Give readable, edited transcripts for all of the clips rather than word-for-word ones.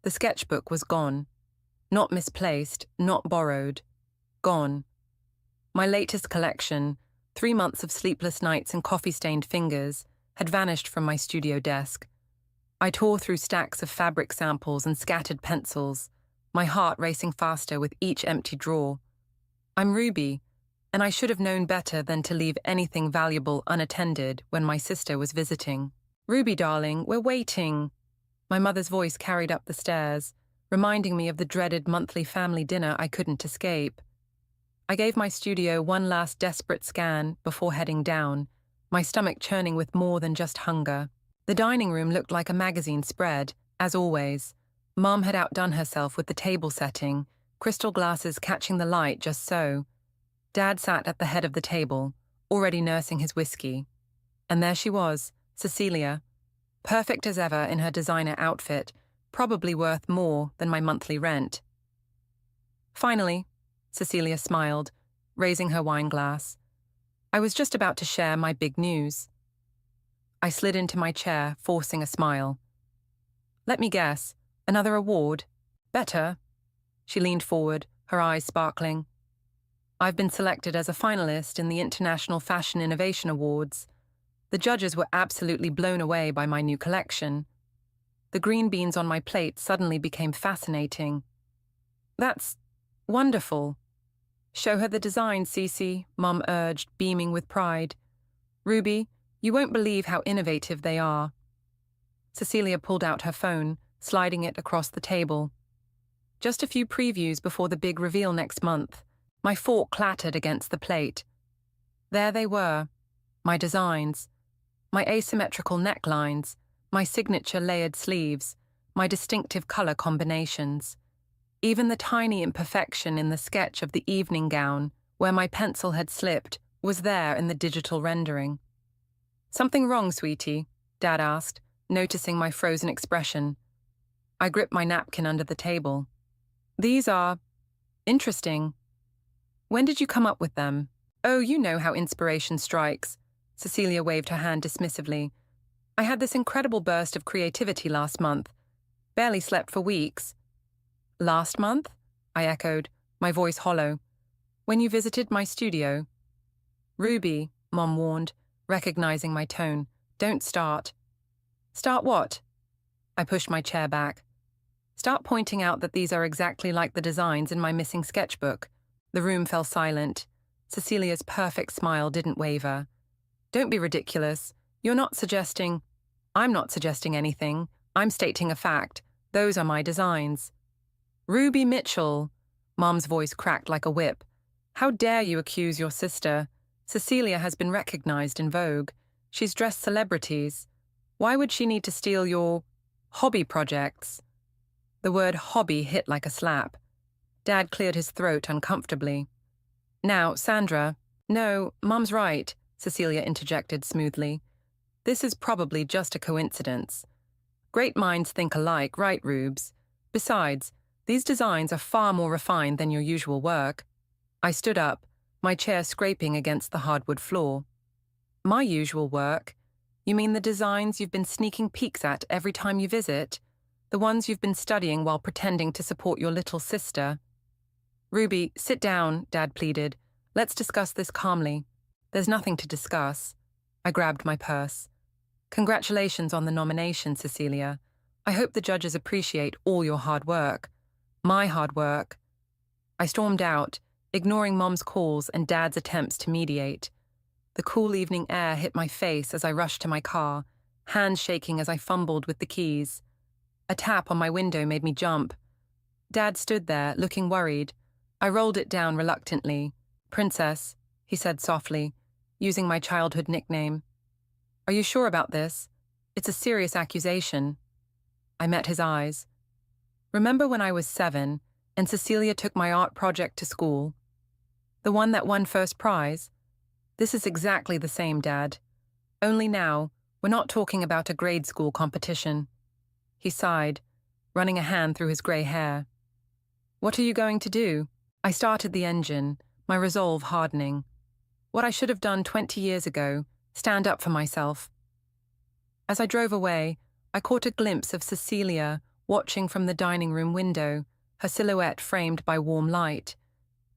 The sketchbook was gone. Not misplaced, not borrowed. Gone. My latest collection, 3 months of sleepless nights and coffee-stained fingers, had vanished from my studio desk. I tore through stacks of fabric samples and scattered pencils, my heart racing faster with each empty drawer. I'm Ruby, and I should have known better than to leave anything valuable unattended when my sister was visiting. "Ruby, darling, we're waiting." My mother's voice carried up the stairs, reminding me of the dreaded monthly family dinner I couldn't escape. I gave my studio one last desperate scan before heading down, my stomach churning with more than just hunger. The dining room looked like a magazine spread, as always. Mom had outdone herself with the table setting, crystal glasses catching the light just so. Dad sat at the head of the table, already nursing his whiskey. And there she was, Cecilia, perfect as ever in her designer outfit, probably worth more than my monthly rent. "Finally," Cecilia smiled, raising her wine glass. I was just about to share my big news. I slid into my chair, forcing a smile. "Let me guess, another award? Better." She leaned forward, her eyes sparkling. "I've been selected as a finalist in the International Fashion Innovation Awards. The judges were absolutely blown away by my new collection. The green beans on my plate suddenly became fascinating." "That's wonderful." "Show her the design, Cece," Mom urged, beaming with pride. "Ruby, you won't believe how innovative they are." Cecilia pulled out her phone, sliding it across the table. "Just a few previews before the big reveal next month." My fork clattered against the plate. There they were, my designs, my asymmetrical necklines, my signature layered sleeves, my distinctive color combinations. Even the tiny imperfection in the sketch of the evening gown, where my pencil had slipped, was there in the digital rendering. "Something wrong, sweetie?" Dad asked, noticing my frozen expression. I gripped my napkin under the table. "These are interesting. When did you come up with them?" "Oh, you know how inspiration strikes." Cecilia waved her hand dismissively. "I had this incredible burst of creativity last month. Barely slept for weeks." "Last month?" I echoed, my voice hollow. "When you visited my studio?" "Ruby," Mom warned, recognizing my tone. "Don't start." "Start what?" I pushed my chair back. "Start pointing out that these are exactly like the designs in my missing sketchbook." The room fell silent. Cecilia's perfect smile didn't waver. "Don't be ridiculous. You're not suggesting—" "I'm not suggesting anything. I'm stating a fact. Those are my designs." "Ruby Mitchell!" Mom's voice cracked like a whip. "How dare you accuse your sister? Cecilia has been recognized in Vogue. She's dressed celebrities. Why would she need to steal your hobby projects?" The word hobby hit like a slap. Dad cleared his throat uncomfortably. "Now, Sandra—" "No, Mom's right," Cecilia interjected smoothly. "This is probably just a coincidence. Great minds think alike, right, Rubes? Besides, these designs are far more refined than your usual work." I stood up, my chair scraping against the hardwood floor. "My usual work? You mean the designs you've been sneaking peeks at every time you visit? The ones you've been studying while pretending to support your little sister?" "Ruby, sit down," Dad pleaded. "Let's discuss this calmly." "There's nothing to discuss." I grabbed my purse. "Congratulations on the nomination, Cecilia. I hope the judges appreciate all your hard work." "My hard work." I stormed out, ignoring Mom's calls and Dad's attempts to mediate. The cool evening air hit my face as I rushed to my car, hands shaking as I fumbled with the keys. A tap on my window made me jump. Dad stood there, looking worried. I rolled it down reluctantly. "Princess," he said softly, using my childhood nickname. "Are you sure about this? It's a serious accusation." I met his eyes. "Remember when I was 7 and Cecilia took my art project to school? The one that won first prize? This is exactly the same, Dad. Only now, we're not talking about a grade school competition." He sighed, running a hand through his grey hair. "What are you going to do?" I started the engine, my resolve hardening. What I should have done 20 years ago, stand up for myself. As I drove away, I caught a glimpse of Cecilia, watching from the dining room window, her silhouette framed by warm light.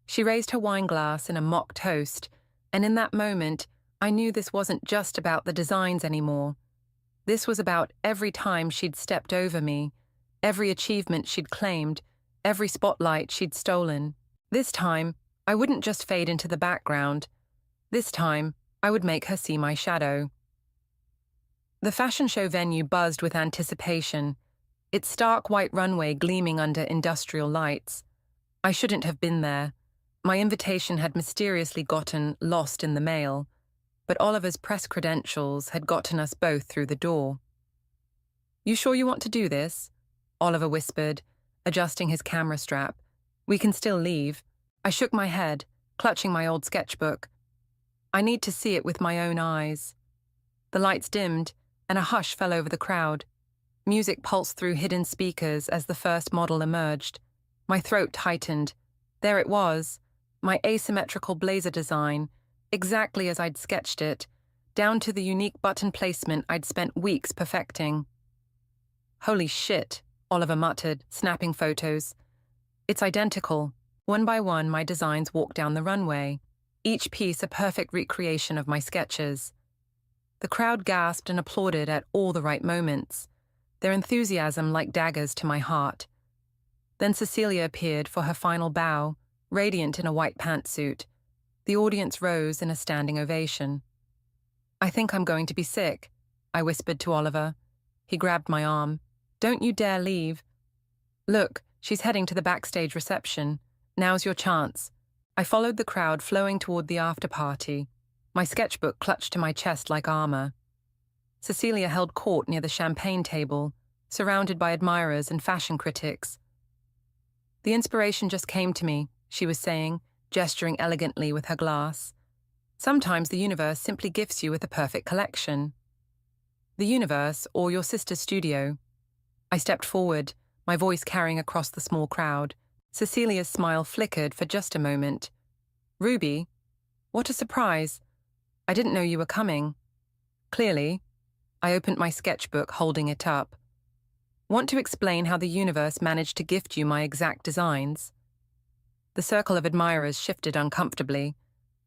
She raised her wine glass in a mock toast, and in that moment, I knew this wasn't just about the designs anymore. This was about every time she'd stepped over me, every achievement she'd claimed, every spotlight she'd stolen. This time, I wouldn't just fade into the background. This time, I would make her see my shadow. The fashion show venue buzzed with anticipation, its stark white runway gleaming under industrial lights. I shouldn't have been there. My invitation had mysteriously gotten lost in the mail, but Oliver's press credentials had gotten us both through the door. "You sure you want to do this?" Oliver whispered, adjusting his camera strap. "We can still leave." I shook my head, clutching my old sketchbook. "I need to see it with my own eyes." The lights dimmed, and a hush fell over the crowd. Music pulsed through hidden speakers as the first model emerged. My throat tightened. There it was, my asymmetrical blazer design, exactly as I'd sketched it, down to the unique button placement I'd spent weeks perfecting. "Holy shit," Oliver muttered, snapping photos. "It's identical." One by one, my designs walked down the runway, each piece a perfect recreation of my sketches. The crowd gasped and applauded at all the right moments, their enthusiasm like daggers to my heart. Then Cecilia appeared for her final bow, radiant in a white pantsuit. The audience rose in a standing ovation. "I think I'm going to be sick," I whispered to Oliver. He grabbed my arm. "Don't you dare leave." "Look, she's heading to the backstage reception. Now's your chance." I followed the crowd flowing toward the after-party, my sketchbook clutched to my chest like armor. Cecilia held court near the champagne table, surrounded by admirers and fashion critics. "The inspiration just came to me," she was saying, gesturing elegantly with her glass. "Sometimes the universe simply gifts you with a perfect collection." "The universe or your sister's studio?" I stepped forward, my voice carrying across the small crowd. Cecilia's smile flickered for just a moment. "Ruby, what a surprise. I didn't know you were coming." "Clearly." I opened my sketchbook, holding it up. "Want to explain how the universe managed to gift you my exact designs?" The circle of admirers shifted uncomfortably.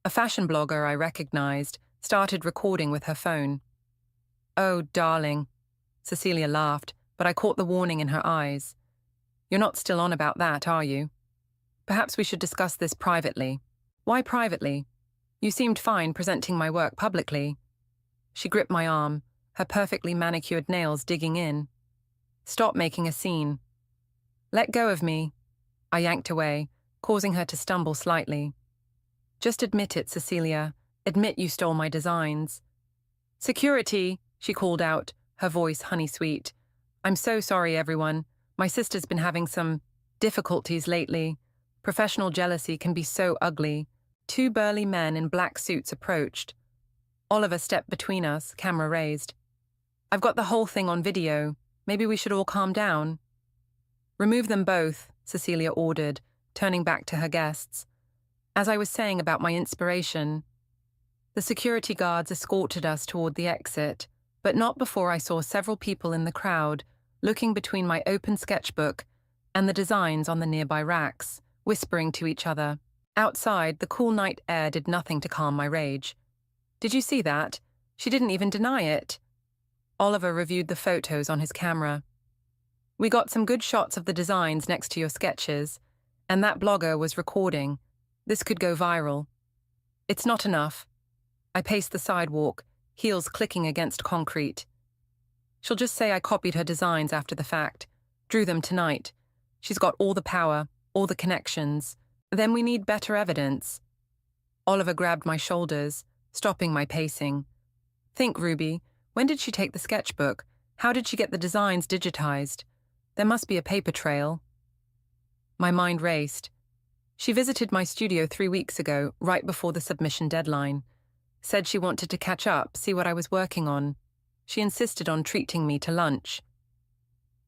A fashion blogger I recognized started recording with her phone. "Oh, darling." Cecilia laughed, but I caught the warning in her eyes. "You're not still on about that, are you? Perhaps we should discuss this privately." "Why privately? You seemed fine presenting my work publicly." She gripped my arm, her perfectly manicured nails digging in. "Stop making a scene." "Let go of me." I yanked away, causing her to stumble slightly. "Just admit it, Cecilia. Admit you stole my designs." "Security," she called out, her voice honey-sweet. "I'm so sorry, everyone. My sister's been having some difficulties lately. Professional jealousy can be so ugly." Two burly men in black suits approached. Oliver stepped between us, camera raised. "I've got the whole thing on video. Maybe we should all calm down." "Remove them both," Cecilia ordered, turning back to her guests. "As I was saying about my inspiration." The security guards escorted us toward the exit, but not before I saw several people in the crowd, looking between my open sketchbook and the designs on the nearby racks, whispering to each other. Outside, the cool night air did nothing to calm my rage. "Did you see that? She didn't even deny it." Oliver reviewed the photos on his camera. "We got some good shots of the designs next to your sketches, and that blogger was recording. This could go viral." "It's not enough." I paced the sidewalk, heels clicking against concrete. "She'll just say I copied her designs after the fact. Drew them tonight. She's got all the power, all the connections. Then we need better evidence." Oliver grabbed my shoulders, stopping my pacing. "Think, Ruby, when did she take the sketchbook? How did she get the designs digitized? There must be a paper trail." My mind raced. She visited my studio 3 weeks ago, right before the submission deadline. Said she wanted to catch up, see what I was working on. She insisted on treating me to lunch.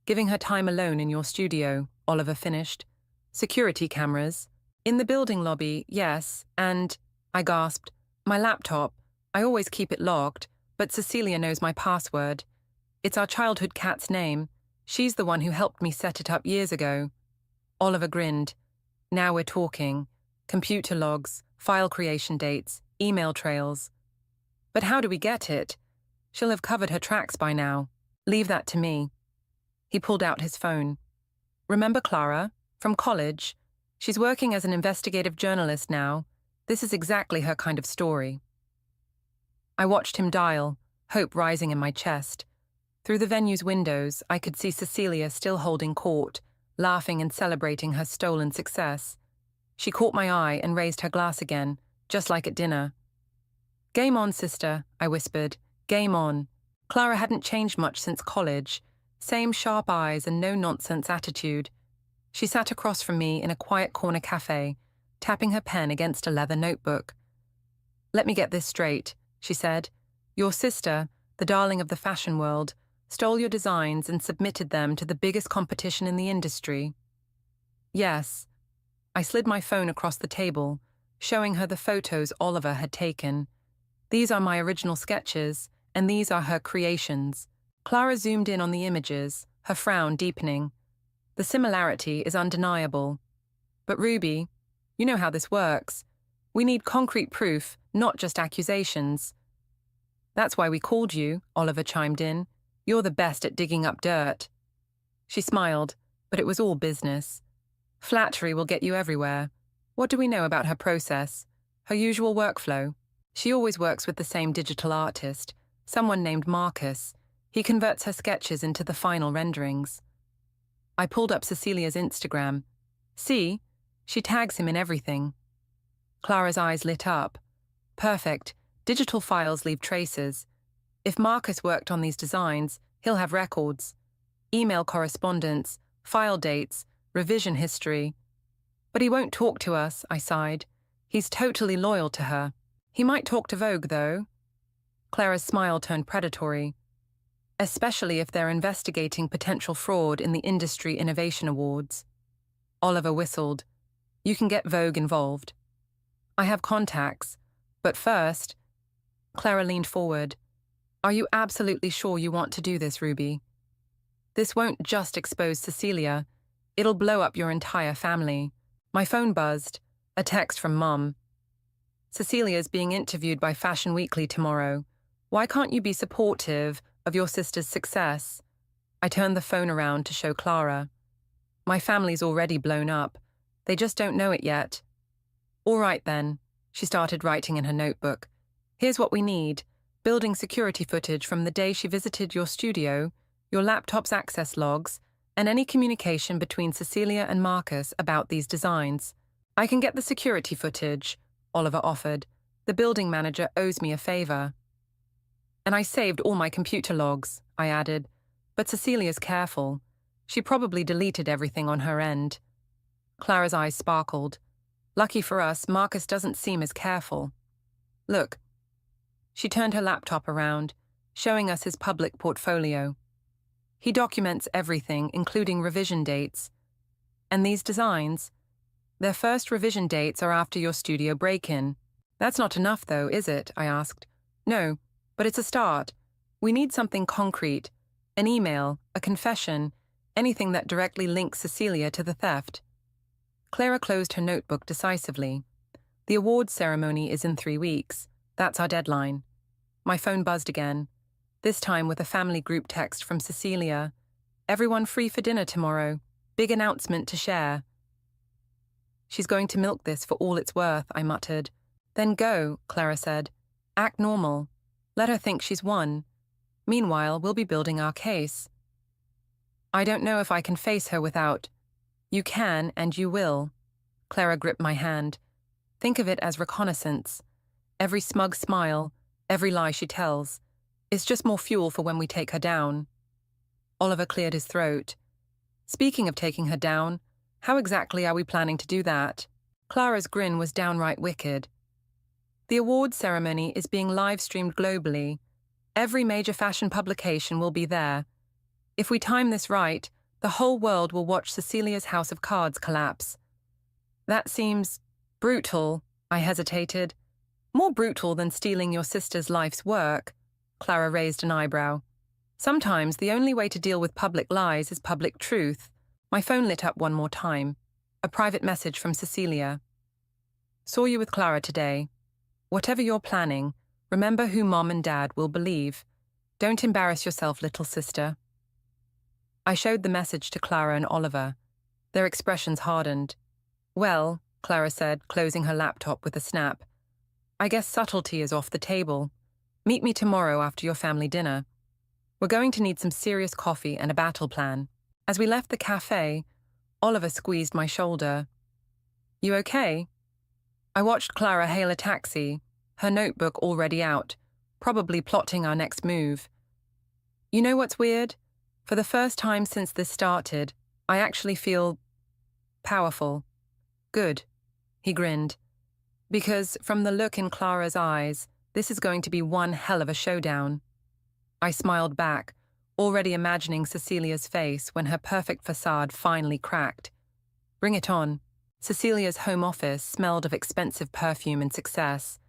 "Giving her time alone in your studio," Oliver finished. "Security cameras." "In the building lobby, yes, and," I gasped, "my laptop. I always keep it logged, but Cecilia knows my password. It's our childhood cat's name. She's the one who helped me set it up years ago. Oliver grinned. Now we're talking. Computer logs, file creation dates, email trails. But how do we get it? She'll have covered her tracks by now. Leave that to me. He pulled out his phone. Remember Clara? From college? She's working as an investigative journalist now. This is exactly her kind of story. I watched him dial, hope rising in my chest. Through the venue's windows, I could see Cecilia still holding court, laughing and celebrating her stolen success. She caught my eye and raised her glass again, just like at dinner. Game on, sister, I whispered. Game on. Clara hadn't changed much since college. Same sharp eyes and no-nonsense attitude. She sat across from me in a quiet corner cafe, tapping her pen against a leather notebook. Let me get this straight, she said. Your sister, the darling of the fashion world, stole your designs and submitted them to the biggest competition in the industry. Yes. I slid my phone across the table, showing her the photos Oliver had taken. These are my original sketches, and these are her creations. Clara zoomed in on the images, her frown deepening. The similarity is undeniable. But Ruby, you know how this works. We need concrete proof, not just accusations. That's why we called you, Oliver chimed in. You're the best at digging up dirt. She smiled, but it was all business. Flattery will get you everywhere. What do we know about her process? Her usual workflow? She always works with the same digital artist, someone named Marcus. He converts her sketches into the final renderings. I pulled up Cecilia's Instagram. See? She tags him in everything. Clara's eyes lit up. Perfect. Digital files leave traces. If Marcus worked on these designs, he'll have records. Email correspondence, file dates, revision history. But he won't talk to us, I sighed. He's totally loyal to her. He might talk to Vogue, though. Clara's smile turned predatory. Especially if they're investigating potential fraud in the Industry Innovation Awards. Oliver whistled. You can get Vogue involved. I have contacts. But first... Clara leaned forward. Are you absolutely sure you want to do this, Ruby? This won't just expose Cecilia. It'll blow up your entire family. My phone buzzed. A text from Mum. Cecilia's being interviewed by Fashion Weekly tomorrow. Why can't you be supportive of your sister's success? I turned the phone around to show Clara. My family's already blown up. They just don't know it yet. All right then. She started writing in her notebook. Here's what we need. Building security footage from the day she visited your studio, your laptop's access logs, and any communication between Cecilia and Marcus about these designs. I can get the security footage, Oliver offered. The building manager owes me a favor. And I saved all my computer logs, I added. But Cecilia's careful. She probably deleted everything on her end. Clara's eyes sparkled. Lucky for us, Marcus doesn't seem as careful. Look. She turned her laptop around, showing us his public portfolio. He documents everything, including revision dates. And these designs? Their first revision dates are after your studio break-in. That's not enough, though, is it? I asked. No, but it's a start. We need something concrete. An email, a confession, anything that directly links Cecilia to the theft. Clara closed her notebook decisively. The awards ceremony is in 3 weeks. That's our deadline. My phone buzzed again, this time with a family group text from Cecilia. Everyone free for dinner tomorrow. Big announcement to share. She's going to milk this for all it's worth, I muttered. Then go, Clara said. Act normal. Let her think she's won. Meanwhile, we'll be building our case. I don't know if I can face her without... You can and you will. Clara gripped my hand. Think of it as reconnaissance. Every smug smile, every lie she tells. It's just more fuel for when we take her down. Oliver cleared his throat. Speaking of taking her down, how exactly are we planning to do that? Clara's grin was downright wicked. The awards ceremony is being live-streamed globally. Every major fashion publication will be there. If we time this right, the whole world will watch Cecilia's house of cards collapse. That seems brutal, I hesitated. More brutal than stealing your sister's life's work. Clara raised an eyebrow. Sometimes the only way to deal with public lies is public truth. My phone lit up one more time. A private message from Cecilia. Saw you with Clara today. Whatever you're planning, remember who Mom and Dad will believe. Don't embarrass yourself, little sister. I showed the message to Clara and Oliver. Their expressions hardened. Well, Clara said, closing her laptop with a snap, I guess subtlety is off the table. Meet me tomorrow after your family dinner. We're going to need some serious coffee and a battle plan. As we left the cafe, Oliver squeezed my shoulder. You okay? I watched Clara hail a taxi, her notebook already out, probably plotting our next move. You know what's weird? For the first time since this started, I actually feel powerful. Good. He grinned. Because from the look in Clara's eyes, this is going to be one hell of a showdown. I smiled back, already imagining Cecilia's face when her perfect facade finally cracked. Bring it on. Cecilia's home office smelled of expensive perfume and success.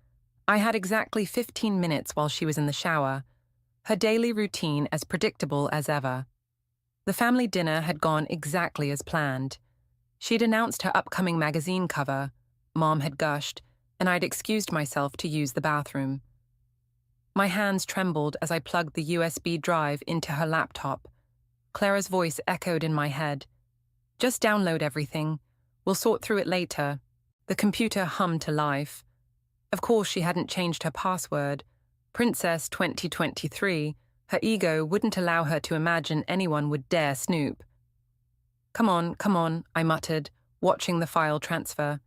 I had exactly 15 minutes while she was in the shower, her daily routine as predictable as ever. The family dinner had gone exactly as planned. She'd announced her upcoming magazine cover, Mom had gushed, and I'd excused myself to use the bathroom. My hands trembled as I plugged the USB drive into her laptop. Clara's voice echoed in my head. Just download everything. We'll sort through it later. The computer hummed to life. Of course, she hadn't changed her password. Princess 2023, her ego wouldn't allow her to imagine anyone would dare snoop. Come on, I muttered, watching the file transfer.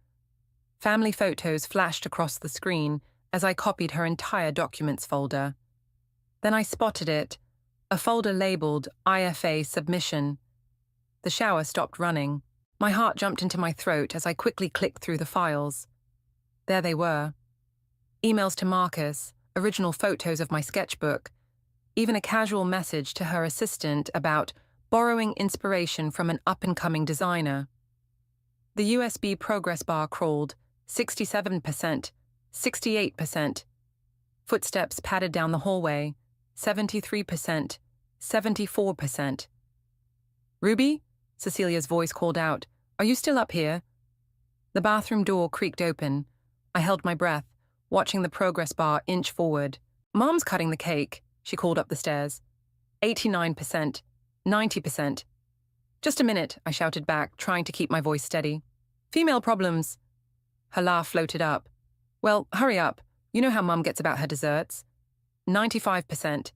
Family photos flashed across the screen as I copied her entire documents folder. Then I spotted it, a folder labeled IFA Submission. The shower stopped running. My heart jumped into my throat as I quickly clicked through the files. There they were. Emails to Marcus, original photos of my sketchbook, even a casual message to her assistant about borrowing inspiration from an up-and-coming designer. The USB progress bar crawled, 67%, 68%. Footsteps padded down the hallway, 73%, 74%. Ruby? Cecilia's voice called out. Are you still up here? The bathroom door creaked open. I held my breath, watching the progress bar inch forward. Mom's cutting the cake, she called up the stairs. 89%, 90%. Just a minute, I shouted back, trying to keep my voice steady. Female problems. Her laugh floated up. Well, hurry up. You know how Mum gets about her desserts. 95%,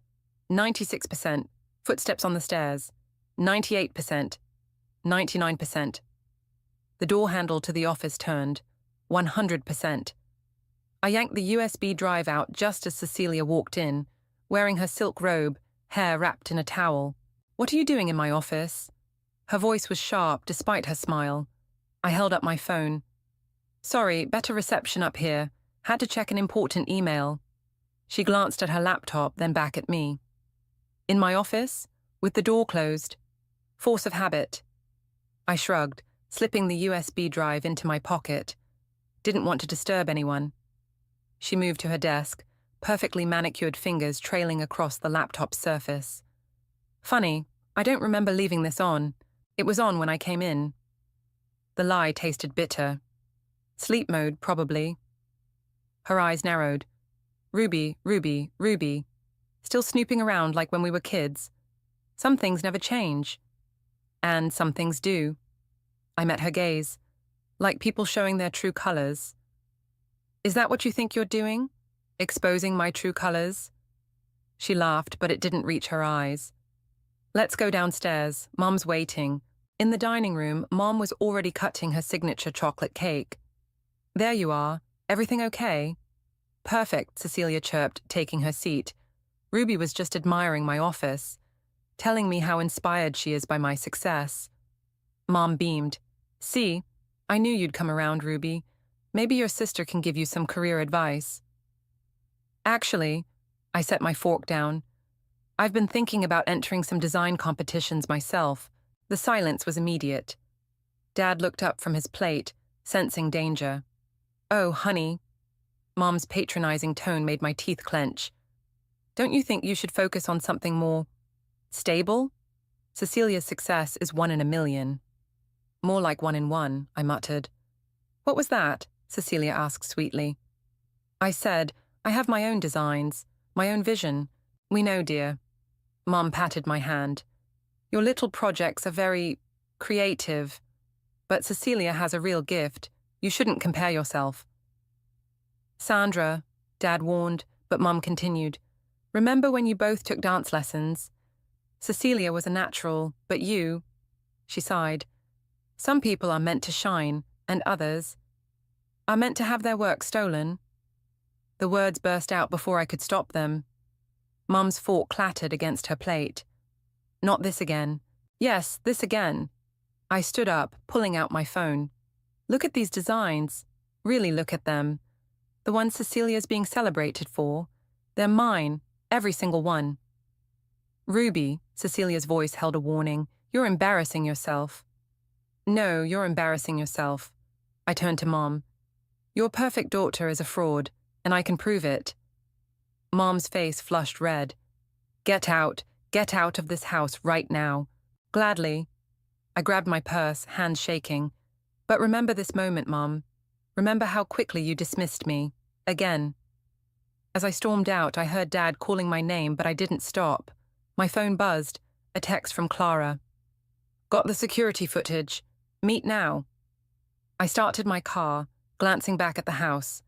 96%. Footsteps on the stairs. 98%, 99%. The door handle to the office turned. 100%. I yanked the USB drive out just as Cecilia walked in, wearing her silk robe, hair wrapped in a towel. What are you doing in my office? Her voice was sharp despite her smile. I held up my phone. Sorry, better reception up here. Had to check an important email. She glanced at her laptop, then back at me. In my office? With the door closed? Force of habit. I shrugged, slipping the USB drive into my pocket. Didn't want to disturb anyone. She moved to her desk, perfectly manicured fingers trailing across the laptop's surface. Funny, I don't remember leaving this on. It was on when I came in. The lie tasted bitter. Sleep mode, probably. Her eyes narrowed. Ruby, Ruby, Ruby. Still snooping around like when we were kids. Some things never change. And some things do. I met her gaze. Like people showing their true colors. Is that what you think you're doing? Exposing my true colors? She laughed, but it didn't reach her eyes. Let's go downstairs. Mom's waiting. In the dining room, Mom was already cutting her signature chocolate cake. There you are. Everything okay? Perfect, Cecilia chirped, taking her seat. Ruby was just admiring my office, telling me how inspired she is by my success. Mom beamed. See, I knew you'd come around, Ruby. Maybe your sister can give you some career advice. Actually, I set my fork down. I've been thinking about entering some design competitions myself. The silence was immediate. Dad looked up from his plate, sensing danger. Oh, honey. Mom's patronizing tone made my teeth clench. Don't you think you should focus on something more Stable? Cecilia's success is 1 in a million. More like 1 in 1, I muttered. What was that? Cecilia asked sweetly. I said, I have my own designs, my own vision. We know, dear. Mom patted my hand. Your little projects are very creative, but Cecilia has a real gift. You shouldn't compare yourself. Sandra, Dad warned, but Mum continued. Remember when you both took dance lessons? Cecilia was a natural, but you, she sighed. Some people are meant to shine, and others are meant to have their work stolen. The words burst out before I could stop them. Mum's fork clattered against her plate. Not this again. Yes, this again. I stood up, pulling out my phone. Look at these designs. Really look at them. The ones Cecilia's being celebrated for. They're mine, every single one. Ruby, Cecilia's voice held a warning. You're embarrassing yourself. No, you're embarrassing yourself. I turned to Mom. Your perfect daughter is a fraud, and I can prove it. Mom's face flushed red. Get out of this house right now. Gladly. I grabbed my purse, hands shaking. But remember this moment, Mom. Remember how quickly you dismissed me. Again. As I stormed out, I heard Dad calling my name, but I didn't stop. My phone buzzed. A text from Clara. Got the security footage. Meet now. I started my car, glancing back at the house.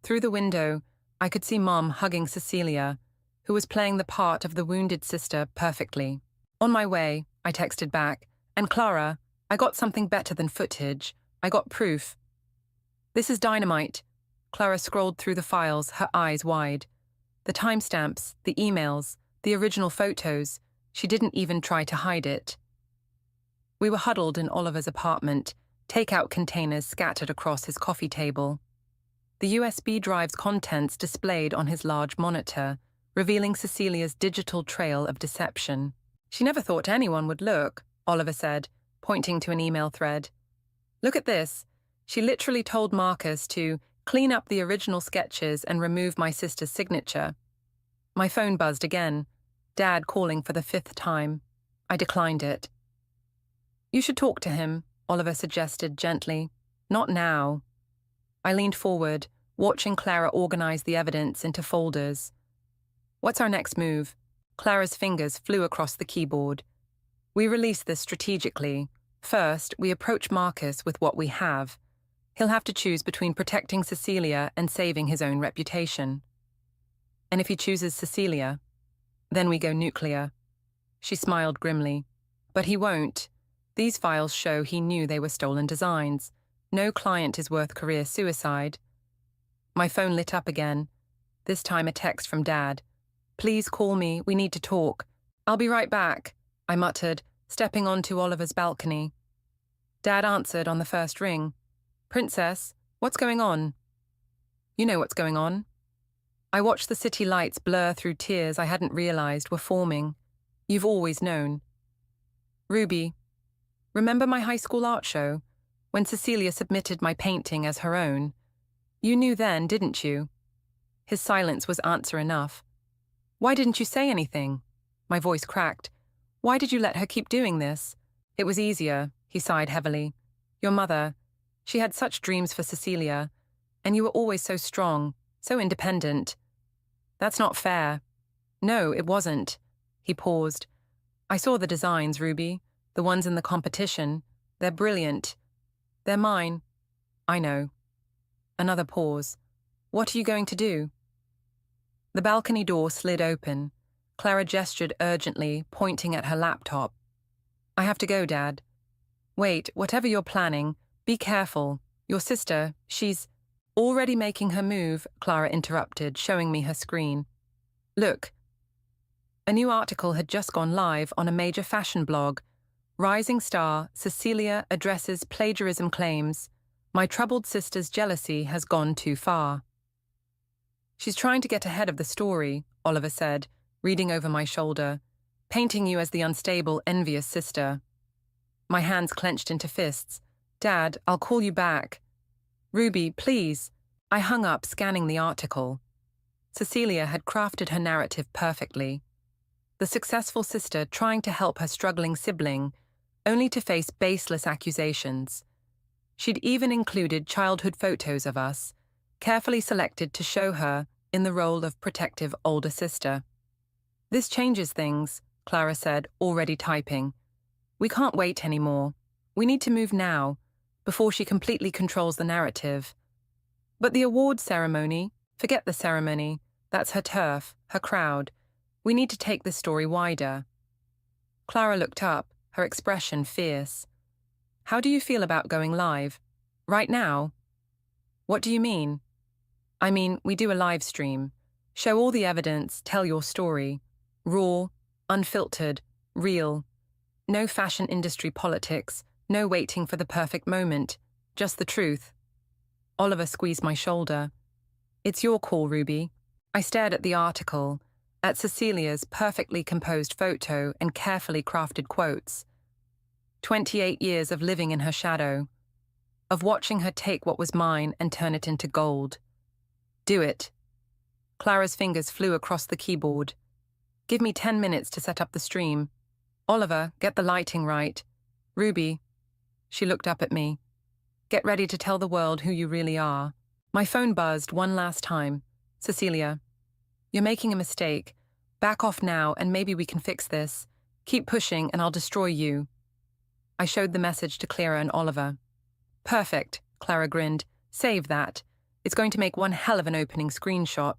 Through the window, I could see Mom hugging Cecilia, who was playing the part of the wounded sister perfectly. On my way, I texted back, and Clara, I got something better than footage. I got proof. This is dynamite. Clara scrolled through the files, her eyes wide. The timestamps, the emails, the original photos. She didn't even try to hide it. We were huddled in Oliver's apartment, takeout containers scattered across his coffee table. The USB drive's contents displayed on his large monitor, revealing Cecilia's digital trail of deception. She never thought anyone would look, Oliver said, pointing to an email thread. Look at this. She literally told Marcus to clean up the original sketches and remove my sister's signature. My phone buzzed again, Dad calling for the 5th time. I declined it. You should talk to him, Oliver suggested gently. Not now. I leaned forward, watching Clara organize the evidence into folders. What's our next move? Clara's fingers flew across the keyboard. We release this strategically. First, we approach Marcus with what we have. He'll have to choose between protecting Cecilia and saving his own reputation. And if he chooses Cecilia, then we go nuclear. She smiled grimly. But he won't. These files show he knew they were stolen designs. No client is worth career suicide. My phone lit up again. This time a text from Dad. Please call me, we need to talk. I'll be right back, I muttered, stepping onto Oliver's balcony. Dad answered on the first ring. Princess, what's going on? You know what's going on. I watched the city lights blur through tears I hadn't realized were forming. You've always known. Ruby, remember my high school art show, when Cecilia submitted my painting as her own? You knew then, didn't you? His silence was answer enough. Why didn't you say anything? My voice cracked. Why did you let her keep doing this? It was easier, he sighed heavily. Your mother, she had such dreams for Cecilia, and you were always so strong, so independent. That's not fair. No, it wasn't. He paused. I saw the designs, Ruby, the ones in the competition. They're brilliant. They're mine. I know. Another pause. What are you going to do? The balcony door slid open. Clara gestured urgently, pointing at her laptop. I have to go, Dad. Wait, whatever you're planning, be careful. Your sister, she's already making her move, Clara interrupted, showing me her screen. Look. A new article had just gone live on a major fashion blog. Rising star, Cecilia addresses plagiarism claims. My troubled sister's jealousy has gone too far. She's trying to get ahead of the story, Oliver said, reading over my shoulder, painting you as the unstable, envious sister. My hands clenched into fists. Dad, I'll call you back. Ruby, please. I hung up, scanning the article. Cecilia had crafted her narrative perfectly. The successful sister trying to help her struggling sibling, only to face baseless accusations. She'd even included childhood photos of us, carefully selected to show her in the role of protective older sister. "This changes things," Clara said, already typing. "We can't wait anymore. We need to move now, before she completely controls the narrative." "But the awards ceremony, forget the ceremony. That's her turf, her crowd. We need to take this story wider." Clara looked up, her expression fierce. "How do you feel about going live? Right now?" "What do you mean?" "I mean, we do a live stream. Show all the evidence, tell your story. Raw, unfiltered, real. No fashion industry politics, no waiting for the perfect moment. Just the truth." Oliver squeezed my shoulder. "It's your call, Ruby." I stared at the article, at Cecilia's perfectly composed photo and carefully crafted quotes. 28 years of living in her shadow, of watching her take what was mine and turn it into gold. "Do it." Clara's fingers flew across the keyboard. "Give me 10 minutes to set up the stream. Oliver, get the lighting right. Ruby," she looked up at me, "get ready to tell the world who you really are." My phone buzzed one last time. "Cecilia, you're making a mistake. Back off now and maybe we can fix this. Keep pushing and I'll destroy you." I showed the message to Clara and Oliver. "Perfect," Clara grinned. "Save that. It's going to make one hell of an opening screenshot."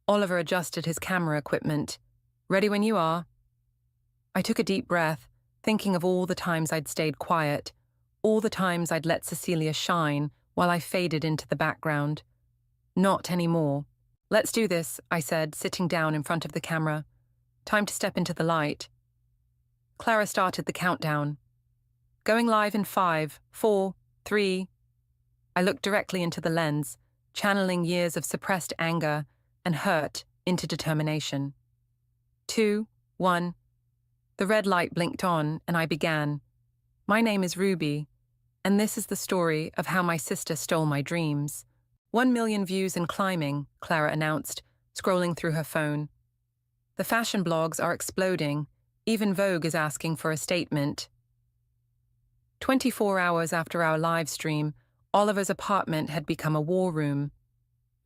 Oliver adjusted his camera equipment. "Ready when you are." I took a deep breath, thinking of all the times I'd stayed quiet, all the times I'd let Cecilia shine while I faded into the background. Not anymore. "Let's do this," I said, sitting down in front of the camera. "Time to step into the light." Clara started the countdown. "Going live in 5, 4, 3. I looked directly into the lens, channeling years of suppressed anger and hurt into determination. 2, 1. The red light blinked on, and I began. "My name is Ruby, and this is the story of how my sister stole my dreams." 1 million views and climbing, Clara announced, scrolling through her phone. "The fashion blogs are exploding. Even Vogue is asking for a statement." 24 hours after our live stream, Oliver's apartment had become a war room.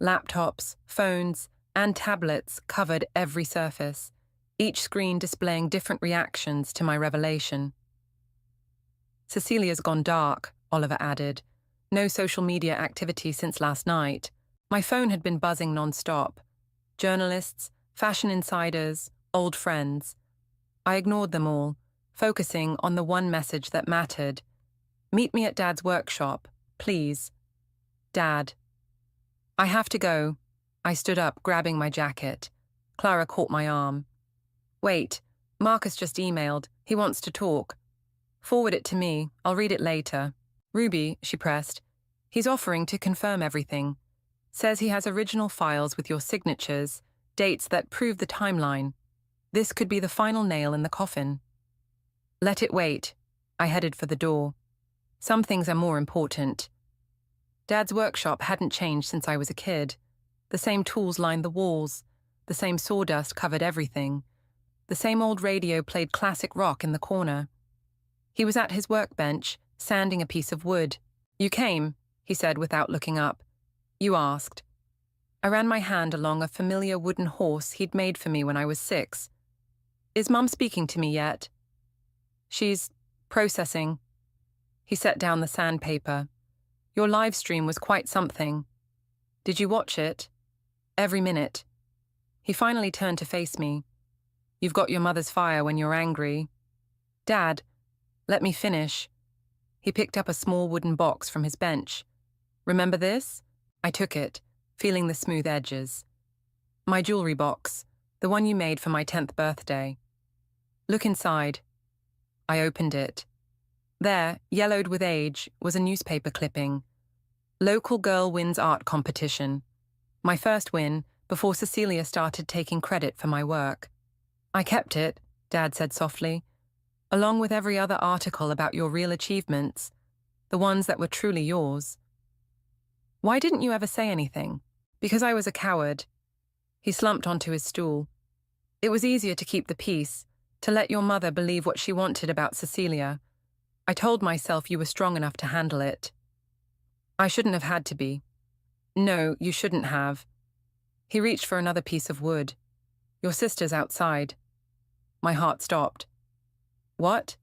Laptops, phones, and tablets covered every surface, each screen displaying different reactions to my revelation. "Cecilia's gone dark," Oliver added. "No social media activity since last night." My phone had been buzzing non-stop. Journalists, fashion insiders, old friends. I ignored them all, focusing on the one message that mattered. "Meet me at Dad's workshop, please." "Dad." "I have to go." I stood up, grabbing my jacket. Clara caught my arm. "Wait, Marcus just emailed. He wants to talk." "Forward it to me. I'll read it later." "Ruby," she pressed. "He's offering to confirm everything. Says he has original files with your signatures, dates that prove the timeline. This could be the final nail in the coffin." "Let it wait." I headed for the door. "Some things are more important." Dad's workshop hadn't changed since I was a kid. The same tools lined the walls. The same sawdust covered everything. The same old radio played classic rock in the corner. He was at his workbench, sanding a piece of wood. "You came," he said without looking up. "You asked." I ran my hand along a familiar wooden horse he'd made for me when I was 6. "Is Mum speaking to me yet?" "She's processing." He set down the sandpaper. "Your live stream was quite something." "Did you watch it?" "Every minute." He finally turned to face me. "You've got your mother's fire when you're angry." "Dad, let me finish." He picked up a small wooden box from his bench. "Remember this?" I took it, feeling the smooth edges. "My jewelry box, the one you made for my 10th birthday." "Look inside." I opened it. There, yellowed with age, was a newspaper clipping. "Local girl wins art competition." My first win, before Cecilia started taking credit for my work. "I kept it," Dad said softly, "along with every other article about your real achievements, the ones that were truly yours." "Why didn't you ever say anything?" "Because I was a coward." He slumped onto his stool. It was easier to keep the peace, to let your mother believe what she wanted about Cecilia. I told myself you were strong enough to handle it. I shouldn't have had to be. No, you shouldn't have. He reached for another piece of wood. Your sister's outside. My heart stopped. What?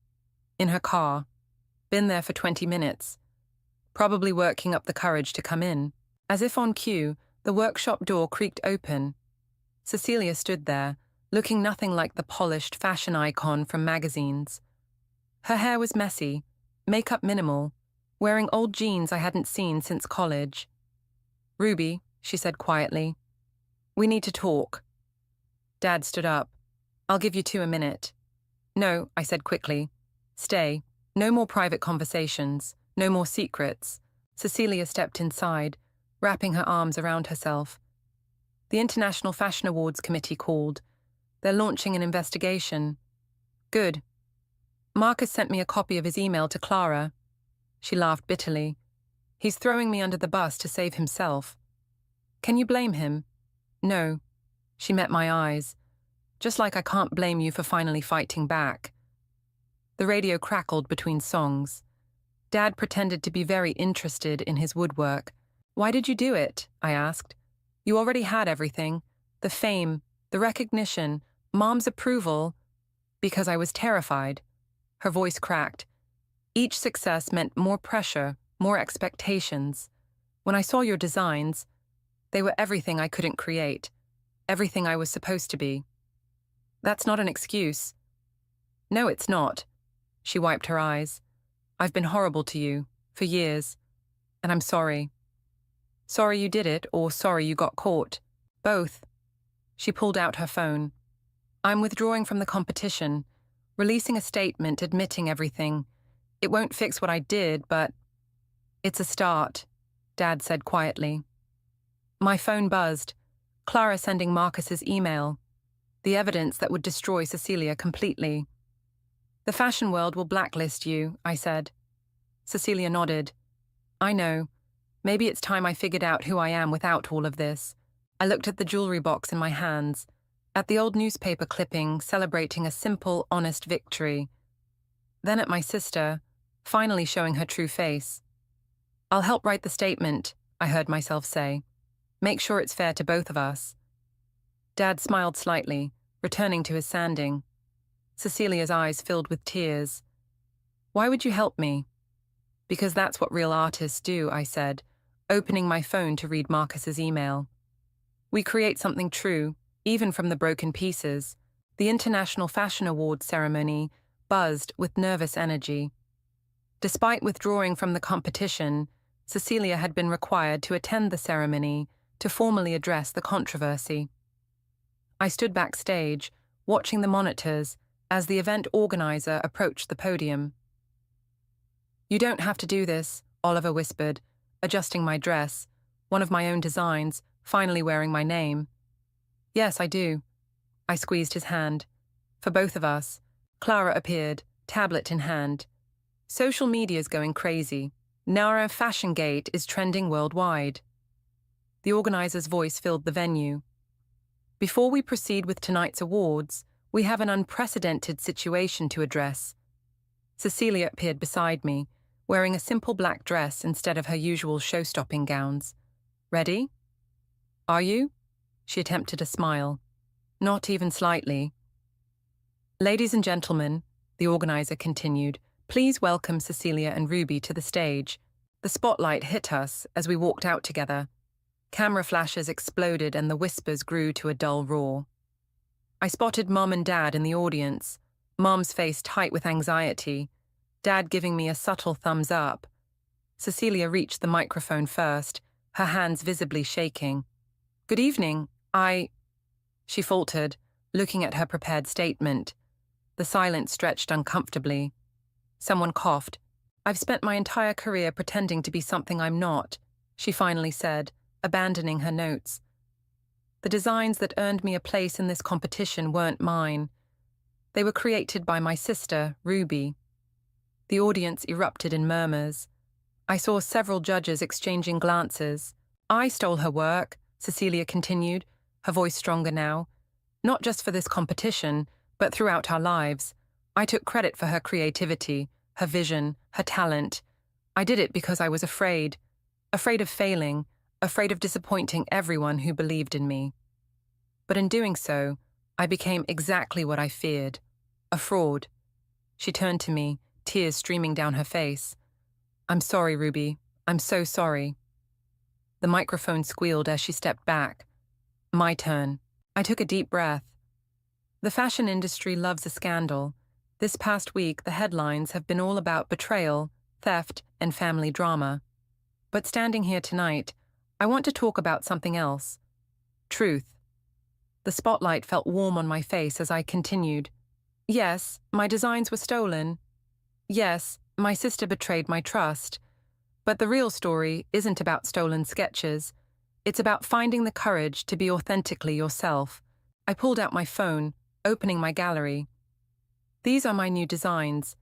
In her car. Been there for 20 minutes. Probably working up the courage to come in. As if on cue, the workshop door creaked open. Cecilia stood there, looking nothing like the polished fashion icon from magazines. Her hair was messy, makeup minimal, wearing old jeans I hadn't seen since college. "Ruby," she said quietly, "we need to talk." Dad stood up. "I'll give you 2 a minute." "No," I said quickly. "Stay. No more private conversations. No more secrets." Cecilia stepped inside, wrapping her arms around herself. "The International Fashion Awards Committee called. They're launching an investigation." "Good." "Marcus sent me a copy of his email to Clara." She laughed bitterly. "He's throwing me under the bus to save himself." "Can you blame him?" "No." She met my eyes. "Just like I can't blame you for finally fighting back." The radio crackled between songs. Dad pretended to be very interested in his woodwork. "Why did you do it?" I asked. "You already had everything. The fame, the recognition, Mom's approval." "Because I was terrified." Her voice cracked. "Each success meant more pressure, more expectations. When I saw your designs, they were everything I couldn't create, everything I was supposed to be." "That's not an excuse." "No, it's not." She wiped her eyes. "I've been horrible to you, for years, and I'm sorry." "Sorry you did it, or sorry you got caught?" "Both." She pulled out her phone. "I'm withdrawing from the competition, releasing a statement admitting everything. It won't fix what I did, but it's a start," Dad said quietly. My phone buzzed. Clara sending Marcus's email. The evidence that would destroy Cecilia completely. "The fashion world will blacklist you," I said. Cecilia nodded. "I know. Maybe it's time I figured out who I am without all of this." I looked at the jewelry box in my hands, at the old newspaper clipping celebrating a simple, honest victory. Then at my sister, finally showing her true face. "I'll help write the statement," I heard myself say. "Make sure it's fair to both of us." Dad smiled slightly, returning to his sanding. Cecilia's eyes filled with tears. "Why would you help me?" "Because that's what real artists do," I said, opening my phone to read Marcus's email. "We create something true, even from the broken pieces." The International Fashion Awards ceremony buzzed with nervous energy. Despite withdrawing from the competition, Cecilia had been required to attend the ceremony to formally address the controversy. I stood backstage, watching the monitors as the event organizer approached the podium. "You don't have to do this," Oliver whispered, adjusting my dress, one of my own designs, finally wearing my name. "Yes, I do." I squeezed his hand. "For both of us." Clara appeared, tablet in hand. "Social media's going crazy. Nara Fashion Gate is trending worldwide." The organizer's voice filled the venue. "Before we proceed with tonight's awards, we have an unprecedented situation to address." Cecilia appeared beside me, wearing a simple black dress instead of her usual show-stopping gowns. "Ready?" "Are you?" She attempted a smile. "Not even slightly." "Ladies and gentlemen," the organizer continued, "please welcome Cecilia and Ruby to the stage." The spotlight hit us as we walked out together. Camera flashes exploded and the whispers grew to a dull roar. I spotted Mom and Dad in the audience, Mom's face tight with anxiety, Dad giving me a subtle thumbs up. Cecilia reached the microphone first, her hands visibly shaking. "Good evening, She faltered, looking at her prepared statement. The silence stretched uncomfortably. Someone coughed. "I've spent my entire career pretending to be something I'm not," she finally said, abandoning her notes. "The designs that earned me a place in this competition weren't mine. They were created by my sister, Ruby." The audience erupted in murmurs. I saw several judges exchanging glances. "I stole her work," Cecilia continued, her voice stronger now. Not just for this competition, but throughout our lives. I took credit for her creativity, her vision, her talent. I did it because I was afraid. Afraid of failing, afraid of disappointing everyone who believed in me. But in doing so, I became exactly what I feared, a fraud. She turned to me, tears streaming down her face. "I'm sorry, Ruby. I'm so sorry." The microphone squealed as she stepped back. My turn. I took a deep breath. The fashion industry loves a scandal. This past week, the headlines have been all about betrayal, theft, and family drama. But standing here tonight, I want to talk about something else. Truth. The spotlight felt warm on my face as I continued. Yes, my designs were stolen. Yes, my sister betrayed my trust. But the real story isn't about stolen sketches. It's about finding the courage to be authentically yourself. I pulled out my phone, opening my gallery. These are my new designs.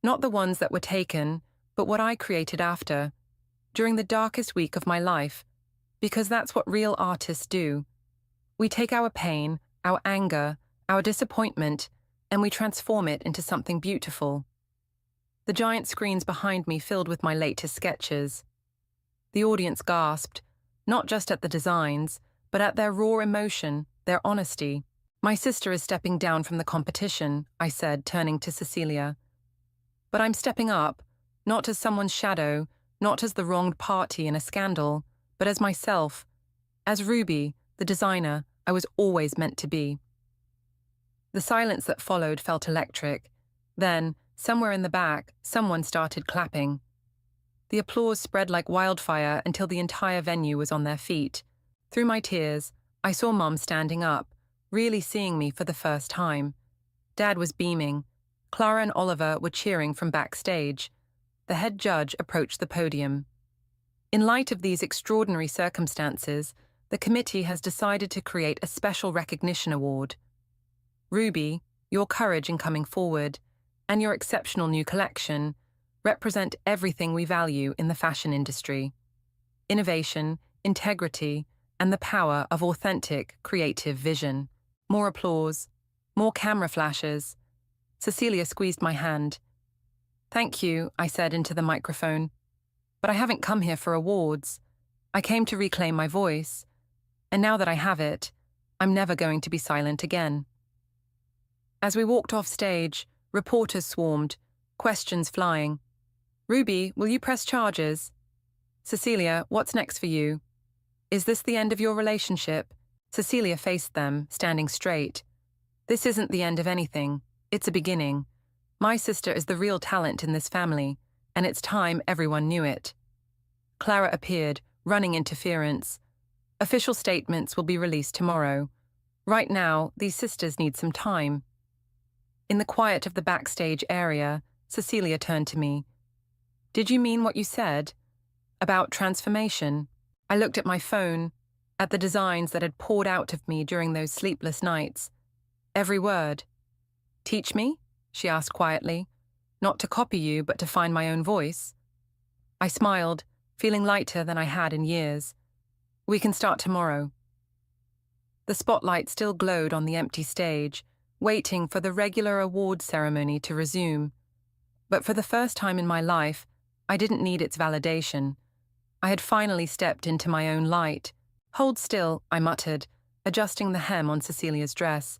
Not the ones that were taken, but what I created after, during the darkest week of my life, because that's what real artists do. We take our pain, our anger, our disappointment, and we transform it into something beautiful. The giant screens behind me filled with my latest sketches. The audience gasped, not just at the designs, but at their raw emotion, their honesty. "My sister is stepping down from the competition," I said, turning to Cecilia. "But I'm stepping up, not as someone's shadow, not as the wronged party in a scandal, but as myself, as Ruby, the designer I was always meant to be." The silence that followed felt electric. Then, somewhere in the back, someone started clapping. The applause spread like wildfire until the entire venue was on their feet. Through my tears, I saw Mom standing up, really seeing me for the first time. Dad was beaming. Clara and Oliver were cheering from backstage. The head judge approached the podium. In light of these extraordinary circumstances, the committee has decided to create a special recognition award. Ruby, your courage in coming forward, and your exceptional new collection represent everything we value in the fashion industry: innovation, integrity, and the power of authentic, creative vision. More applause, more camera flashes. Cecilia squeezed my hand. "Thank you," I said into the microphone. "But I haven't come here for awards. I came to reclaim my voice. And now that I have it, I'm never going to be silent again." As we walked off stage, reporters swarmed, questions flying. "Ruby, will you press charges?" "Cecilia, what's next for you?" "Is this the end of your relationship?" Cecilia faced them, standing straight. "This isn't the end of anything. It's a beginning. My sister is the real talent in this family, and it's time everyone knew it." Clara appeared, running interference. "Official statements will be released tomorrow. Right now, these sisters need some time." In the quiet of the backstage area, Cecilia turned to me. "Did you mean what you said? About transformation?" I looked at my phone, at the designs that had poured out of me during those sleepless nights. Every word. "Teach me?" she asked quietly. "Not to copy you, but to find my own voice?" I smiled, feeling lighter than I had in years. "We can start tomorrow." The spotlight still glowed on the empty stage, waiting for the regular awards ceremony to resume. But for the first time in my life, I didn't need its validation. I had finally stepped into my own light. "Hold still," I muttered, adjusting the hem on Cecilia's dress.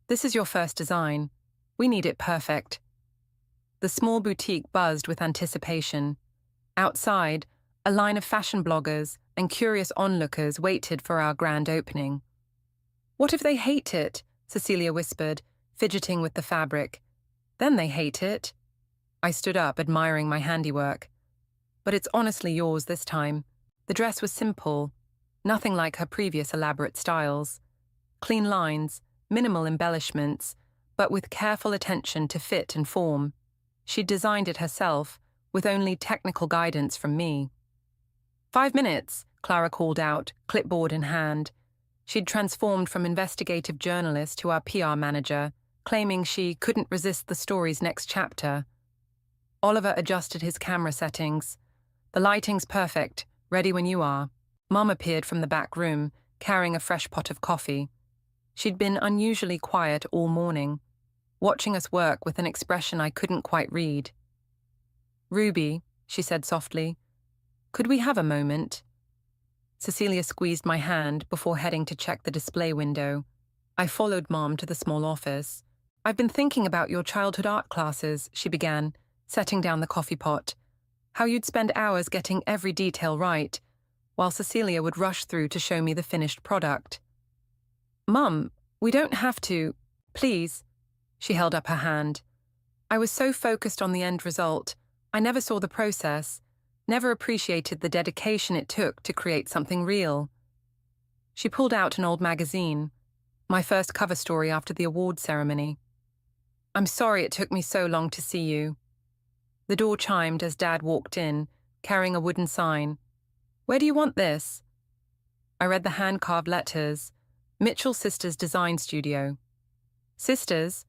"This is your first design. We need it perfect." The small boutique buzzed with anticipation. Outside, a line of fashion bloggers and curious onlookers waited for our grand opening. "What if they hate it?" Cecilia whispered, fidgeting with the fabric. "Then they hate it." I stood up, admiring my handiwork. "But it's honestly yours this time." The dress was simple, nothing like her previous elaborate styles. Clean lines, minimal embellishments, but with careful attention to fit and form. She'd designed it herself, with only technical guidance from me. "5 minutes," Clara called out, clipboard in hand. She'd transformed from investigative journalist to our PR manager, claiming she couldn't resist the story's next chapter. Oliver adjusted his camera settings. "The lighting's perfect, ready when you are." Mum appeared from the back room, carrying a fresh pot of coffee. She'd been unusually quiet all morning, watching us work with an expression I couldn't quite read. "Ruby," she said softly, "could we have a moment?" Cecilia squeezed my hand before heading to check the display window. I followed Mom to the small office. "I've been thinking about your childhood art classes," she began, setting down the coffee pot. "How you'd spend hours getting every detail right, while Cecilia would rush through to show me the finished product." "Mum, we don't have to. Please." She held up her hand. I was so focused on the end result, I never saw the process, never appreciated the dedication it took to create something real. She pulled out an old magazine, my first cover story after the award ceremony. "I'm sorry it took me so long to see you." The door chimed as Dad walked in, carrying a wooden sign. "Where do you want this?" I read the hand-carved letters, Mitchell Sisters Design Studio. "Sisters?"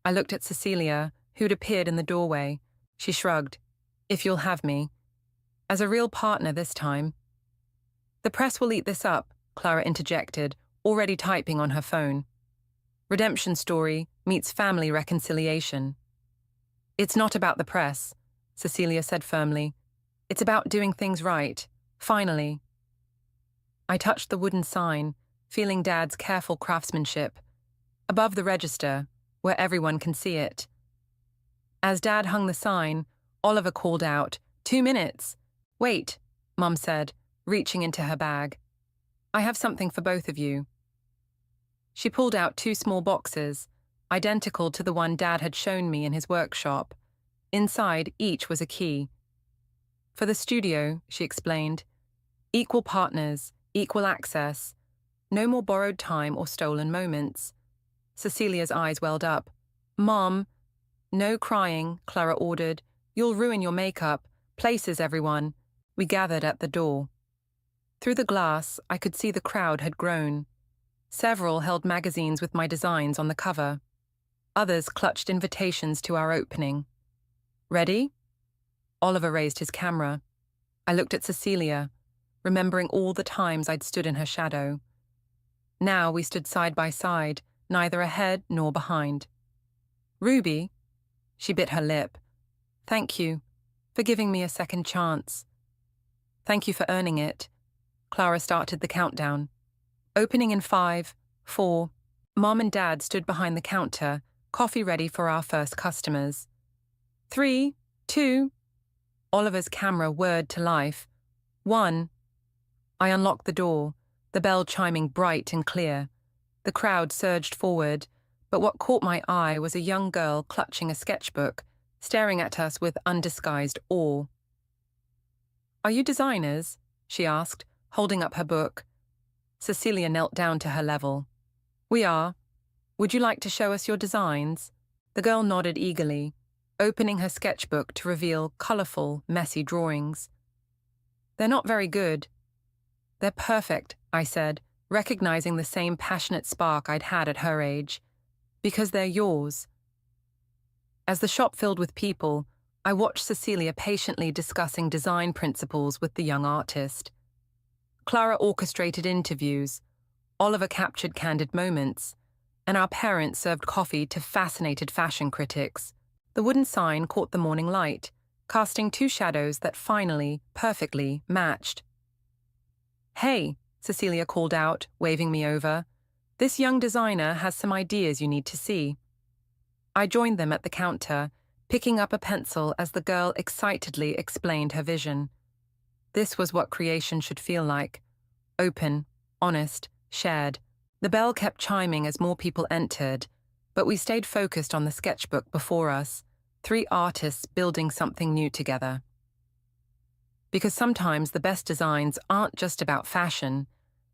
I looked at Cecilia, who'd appeared in the doorway. She shrugged. "If you'll have me. As a real partner this time." "The press will eat this up," Clara interjected, already typing on her phone. "Redemption story meets family reconciliation." "It's not about the press," Cecilia said firmly. "It's about doing things right, finally." I touched the wooden sign, feeling Dad's careful craftsmanship. Above the register, where everyone can see it. As Dad hung the sign, Oliver called out, "2 minutes." "Wait," Mum said, reaching into her bag. "I have something for both of you." She pulled out 2 small boxes, identical to the one Dad had shown me in his workshop. Inside each was a key. "For the studio," she explained. "Equal partners, equal access. No more borrowed time or stolen moments." Cecilia's eyes welled up. "Mom." "No crying," Clara ordered. "You'll ruin your makeup. Places, everyone." We gathered at the door. Through the glass, I could see the crowd had grown. Several held magazines with my designs on the cover. Others clutched invitations to our opening. "Ready?" Oliver raised his camera. I looked at Cecilia, remembering all the times I'd stood in her shadow. Now we stood side by side, neither ahead nor behind. "Ruby," she bit her lip. "Thank you for giving me a second chance." "Thank you for earning it." Clara started the countdown. Opening in 5, 4. Mom and Dad stood behind the counter, coffee ready for our first customers. 3, 2. Oliver's camera whirred to life. 1. I unlocked the door, the bell chiming bright and clear. The crowd surged forward, but what caught my eye was a young girl clutching a sketchbook, staring at us with undisguised awe. "Are you designers?" she asked, holding up her book. Cecilia knelt down to her level. "We are. Would you like to show us your designs?" The girl nodded eagerly, opening her sketchbook to reveal colourful, messy drawings. "They're not very good." "They're perfect," I said, recognizing the same passionate spark I'd had at her age. "Because they're yours." As the shop filled with people, I watched Cecilia patiently discussing design principles with the young artist. Clara orchestrated interviews, Oliver captured candid moments, and our parents served coffee to fascinated fashion critics. The wooden sign caught the morning light, casting 2 shadows that finally, perfectly, matched. "Hey," Cecilia called out, waving me over. "This young designer has some ideas you need to see." I joined them at the counter, picking up a pencil as the girl excitedly explained her vision. This was what creation should feel like. Open, honest, shared. The bell kept chiming as more people entered, but we stayed focused on the sketchbook before us, 3 artists building something new together. Because sometimes the best designs aren't just about fashion,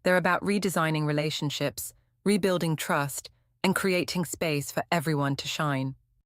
they're about redesigning relationships, rebuilding trust, and creating space for everyone to shine.